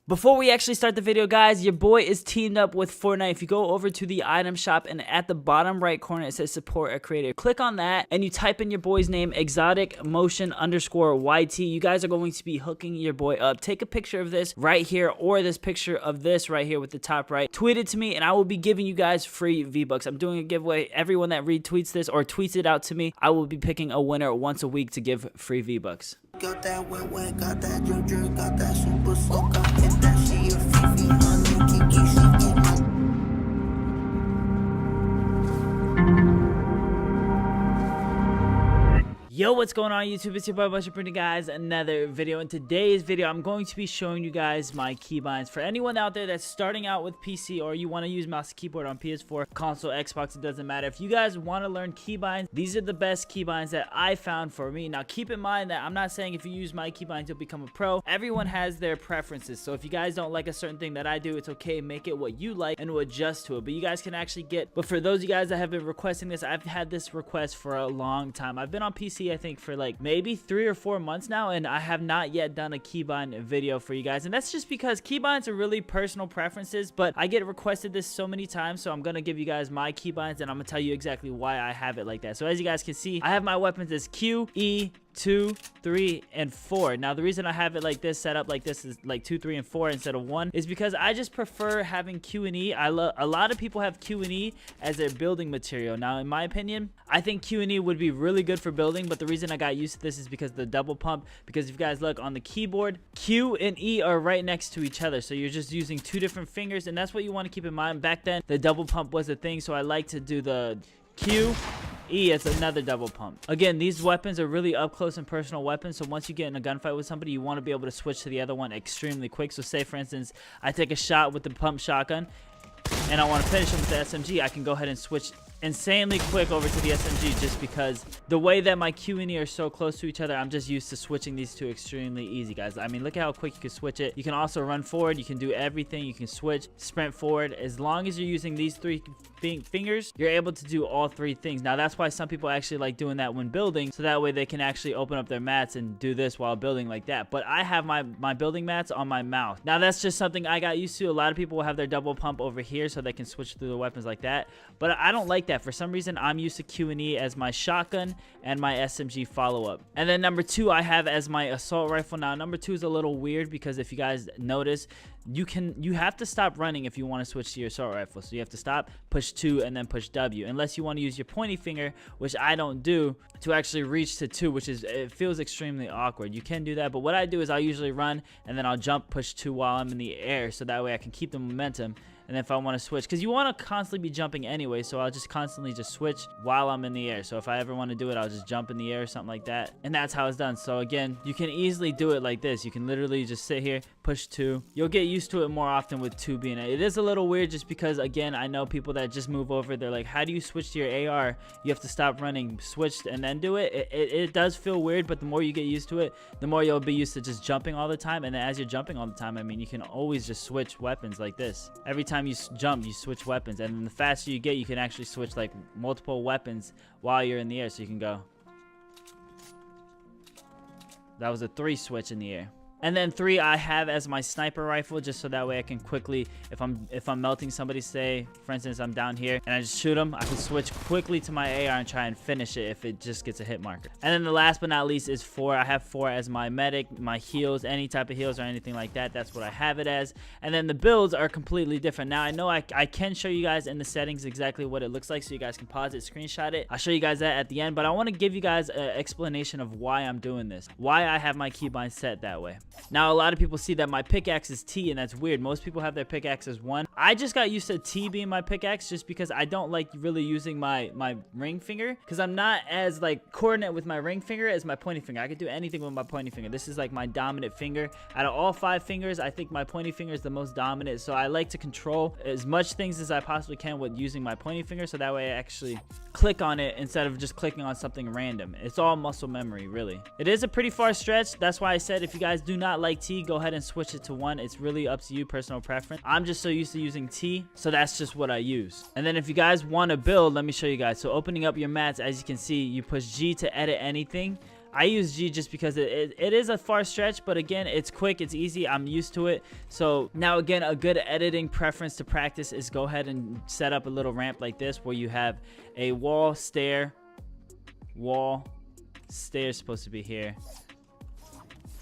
Before we actually start the video, guys, your boy is teamed up with Fortnite. If you go over to the item shop and at the bottom right corner it says support a creator, click on that and you type in your boy's name, exotic_motion_YT. You guys are going to be hooking your boy up. Take a picture of this right here or this picture of this right here with the top right. Tweet it to me and I will be giving you guys free V-Bucks. I'm doing a giveaway. Everyone that retweets this or tweets it out to me, I will be picking a winner once a week to give free V-Bucks. Got that wet, wet, got that drip, drip, got that super soak. I hit that shit, your Fifi, honey, Kiki, she get my. Yo, what's going on YouTube? It's your boy Bunch of Pretty Guys, another video. In today's video, I'm going to be showing you guys my keybinds. For anyone out there that's starting out with PC or you want to use mouse and keyboard on PS4, console, Xbox, it doesn't matter. If you guys want to learn keybinds, these are the best keybinds that I found for me. Now, keep in mind that I'm not saying if you use my keybinds, you'll become a pro. Everyone has their preferences. So if you guys don't like a certain thing that I do, it's okay. Make it what you like and we'll adjust to it. But you guys can actually get, but for those of you guys that have been requesting this, I've had this request for a long time. I've been on PC, I think, for like maybe 3 or 4 months now, and I have not yet done a keybind video for you guys. And that's just because keybinds are really personal preferences, but I get requested this so many times, so I'm gonna give you guys my keybinds and I'm gonna tell you exactly why I have it like that. So as you guys can see, I have my weapons as Q, E, 2, 3, and 4. Now the reason I have it like this, set up like this, is like 2, 3, and 4 instead of 1, is because I just prefer having Q and E. A lot of people have Q and E as their building material. Now in my opinion, I think Q and E would be really good for building, but the reason I got used to this is because of the double pump. Because if you guys look on the keyboard, Q and E are right next to each other, so you're just using 2 different fingers, and that's what you want to keep in mind. Back then the double pump was a thing, so I like to do the Q, E as another double pump. Again, these weapons are really up close and personal weapons, so once you get in a gunfight with somebody, you want to be able to switch to the other one extremely quick. So say for instance I take a shot with the pump shotgun and I want to finish him with the SMG, I can go ahead and switch insanely quick over to the SMG, just because the way that my Q and E are so close to each other, I'm just used to switching these two extremely easy, guys. I mean, look at how quick you can switch it. You can also run forward, you can do everything, you can switch, sprint forward. As long as you're using these 3 fingers, you're able to do all 3 things. Now that's why some people actually like doing that when building, so that way they can actually open up their mats and do this while building like that. But I have my building mats on my mouse. Now that's just something I got used to. A lot of people will have their double pump over here so they can switch through the weapons like that, but I don't like that. For some reason, I'm used to Q and E as my shotgun and my SMG follow-up. And then number 2, I have as my assault rifle. Now number 2 is a little weird because if you guys notice, you have to stop running if you want to switch to your assault rifle. So you have to stop, push 2, and then push W, unless you want to use your pointy finger, which I don't do, to actually reach to 2, which is, it feels extremely awkward. You can do that, but what I do is I'll usually run and then I'll jump, push 2 while I'm in the air, so that way I can keep the momentum. And if I want to switch, because you want to constantly be jumping anyway, so I'll just constantly just switch while I'm in the air. So if I ever want to do it, I'll just jump in the air or something like that, and that's how it's done. So again, you can easily do it like this. You can literally just sit here, push 2. You'll get used to it more often with 2 being it. It is a little weird just because, again, I know people that just move over, they're like, how do you switch to your AR? You have to stop running, switch, and then do it. It does feel weird, but the more you get used to it, the more you'll be used to just jumping all the time. And then as you're jumping all the time, I mean, you can always just switch weapons like this. Every time you jump, you switch weapons, and then the faster you get, you can actually switch like multiple weapons while you're in the air. So you can go, that was a 3 switch in the air. And then 3 I have as my sniper rifle, just so that way I can quickly, if I'm melting somebody, say for instance I'm down here and I just shoot them, I can switch quickly to my AR and try and finish it if it just gets a hit marker. And then the last but not least is 4. I have 4 as my medic, my heals, any type of heals or anything like that. That's what I have it as. And then the builds are completely different. Now I know I can show you guys in the settings exactly what it looks like, so you guys can pause it, screenshot it. I'll show you guys that at the end, but I want to give you guys an explanation of why I'm doing this, why I have my keybind set that way. Now a lot of people see that my pickaxe is T, and that's weird. Most people have their pickaxe as 1. I just got used to T being my pickaxe just because I don't like really using my ring finger, because I'm not as like coordinate with my ring finger as my pointy finger. I can do anything with my pointy finger. This is like my dominant finger. Out of all 5 fingers, I think my pointy finger is the most dominant, so I like to control as much things as I possibly can with using my pointy finger, so that way I actually click on it instead of just clicking on something random. It's all muscle memory, really. It is a pretty far stretch. That's why I said if you guys do not like T, go ahead and switch it to 1. It's really up to you, personal preference. I'm just so used to using T, so that's just what I use. And then if you guys want to build, let me show you guys. So opening up your mats, as you can see, you push G to edit anything. I use G just because it is a far stretch, but again, it's quick, it's easy, I'm used to it. So now again, a good editing preference to practice is go ahead and set up a little ramp like this where you have a wall, stair, wall, stair is supposed to be here,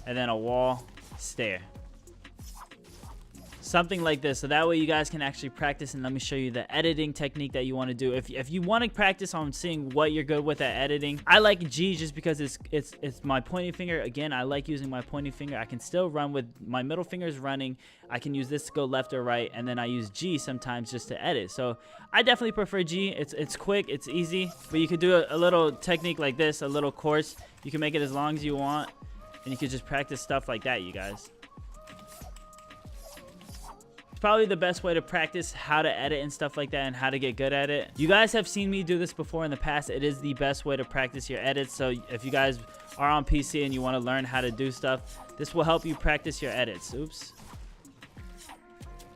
and then a wall, stair. Something like this, so that way you guys can actually practice. And let me show you the editing technique that you want to do. If you want to practice on seeing what you're good with at editing, I like G just because it's my pointing finger. Again, I like using my pointing finger. I can still run with my middle fingers running. I can use this to go left or right, and then I use G sometimes just to edit. So I definitely prefer G. It's quick, it's easy, but you could do a little technique like this, a little course. You can make it as long as you want, and you could just practice stuff like that, you guys. It's probably the best way to practice how to edit and stuff like that and how to get good at it. You guys have seen me do this before in the past. It is the best way to practice your edits. So if you guys are on PC and you want to learn how to do stuff, this will help you practice your edits. Oops.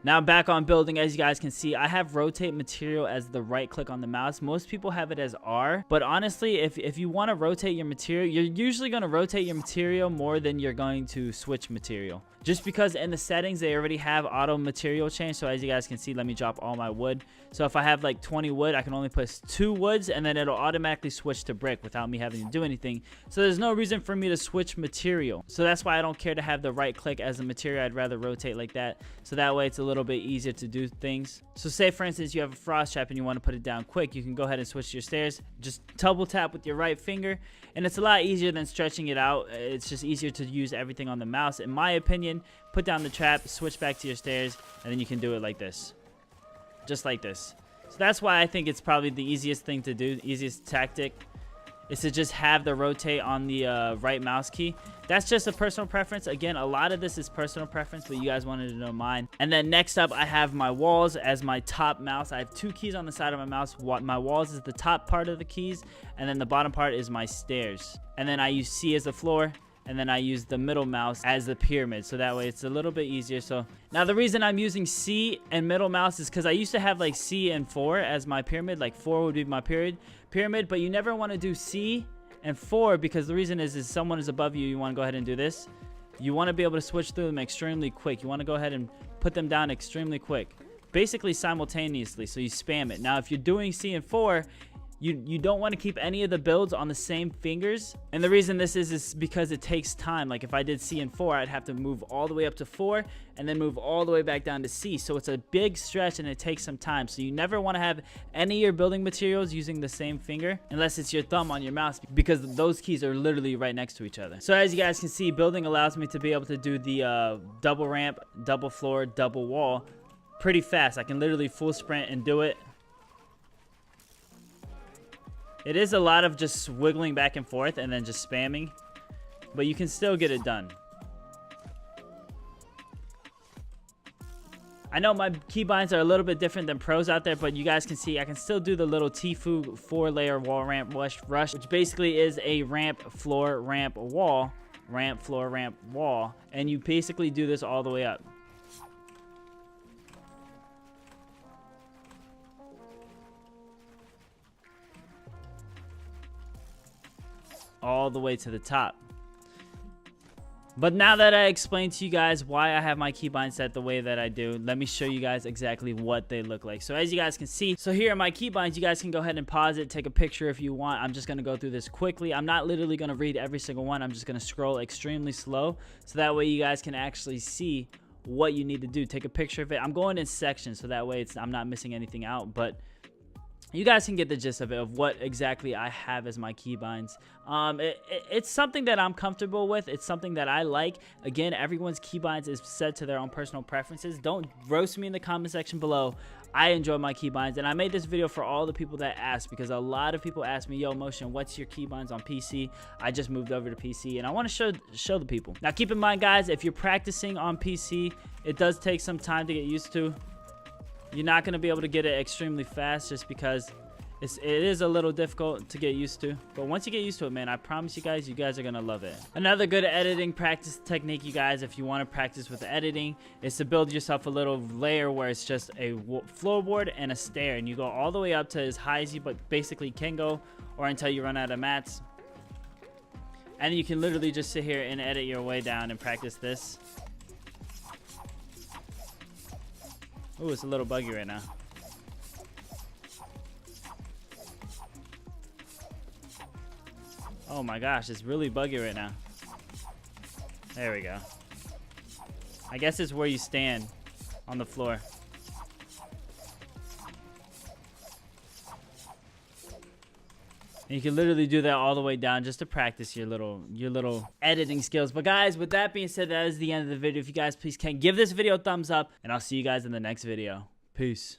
Now back on building, as you guys can see, I have rotate material as the right click on the mouse. Most people have it as R, but honestly, if you want to rotate your material, you're usually going to rotate your material more than you're going to switch material. Just because in the settings, they already have auto material change. So as you guys can see, let me drop all my wood. So if I have like 20 wood, I can only put 2 woods, and then it'll automatically switch to brick without me having to do anything. So there's no reason for me to switch material. So that's why I don't care to have the right click as a material. I'd rather rotate like that. So that way it's a little bit easier to do things. So say for instance, you have a frost trap and you want to put it down quick. You can go ahead and switch your stairs. Just double tap with your right finger. And it's a lot easier than stretching it out. It's just easier to use everything on the mouse. In my opinion, put down the trap, switch back to your stairs, and then you can do it like this. Just like this. So that's why I think it's probably the easiest thing to do, the easiest tactic, is to just have the rotate on the right mouse key. That's just a personal preference. Again, a lot of this is personal preference, but you guys wanted to know mine. And then next up, I have my walls as my top mouse. I have 2 keys on the side of my mouse. My walls is the top part of the keys, and then the bottom part is my stairs. And then I use C as the floor, and then I use the middle mouse as the pyramid, so that way it's a little bit easier. So now the reason I'm using C and middle mouse is because I used to have like C and 4 as my pyramid. Like 4 would be my pyramid, but you never want to do C and 4 because the reason is someone is above you. You want to go ahead and do this. You want to be able to switch through them extremely quick. You want to go ahead and put them down extremely quick, basically simultaneously, so you spam it. Now if you're doing C and 4, you don't want to keep any of the builds on the same fingers. And the reason this is because it takes time. Like if I did C and 4, I'd have to move all the way up to 4 and then move all the way back down to C. So it's a big stretch and it takes some time. So you never want to have any of your building materials using the same finger unless it's your thumb on your mouse, because those keys are literally right next to each other. So as you guys can see, building allows me to be able to do the double ramp, double floor, double wall pretty fast. I can literally full sprint and do it. It is a lot of just wiggling back and forth and then just spamming, but you can still get it done. I know my keybinds are a little bit different than pros out there, but you guys can see I can still do the little Tfue 4-layer wall ramp rush, which basically is a ramp, floor, ramp, wall, ramp, floor, ramp, wall, and you basically do this all the way up. All the way to the top. But now that I explained to you guys why I have my keybinds set the way that I do, let me show you guys exactly what they look like. So as you guys can see, so here are my keybinds. You guys can go ahead and pause it, take a picture if you want. I'm just going to go through this quickly. I'm not literally going to read every single one. I'm just going to scroll extremely slow, so that way you guys can actually see what you need to do. Take a picture of it. I'm going in sections, so that way I'm not missing anything out, but you guys can get the gist of it, of what exactly I have as my keybinds. It's something that I'm comfortable with. It's something that I like. Again, everyone's keybinds is set to their own personal preferences. Don't roast me in the comment section below. I enjoy my keybinds, and I made this video for all the people that asked, because a lot of people ask me, yo, Motion, what's your keybinds on PC? I just moved over to PC, and I want to show the people. Now, keep in mind, guys, if you're practicing on PC, it does take some time to get used to. You're not going to be able to get it extremely fast just because it is a little difficult to get used to. But once you get used to it, man, I promise you guys are going to love it. Another good editing practice technique, you guys, if you want to practice with editing, is to build yourself a little layer where it's just a floorboard and a stair. And you go all the way up to as high as you basically can go, or until you run out of mats. And you can literally just sit here and edit your way down and practice this. Ooh, it's a little buggy right now. Oh my gosh, it's really buggy right now. There we go. I guess it's where you stand on the floor. And you can literally do that all the way down just to practice your little editing skills. But guys, with that being said, that is the end of the video. If you guys please can give this video a thumbs up, and I'll see you guys in the next video. Peace.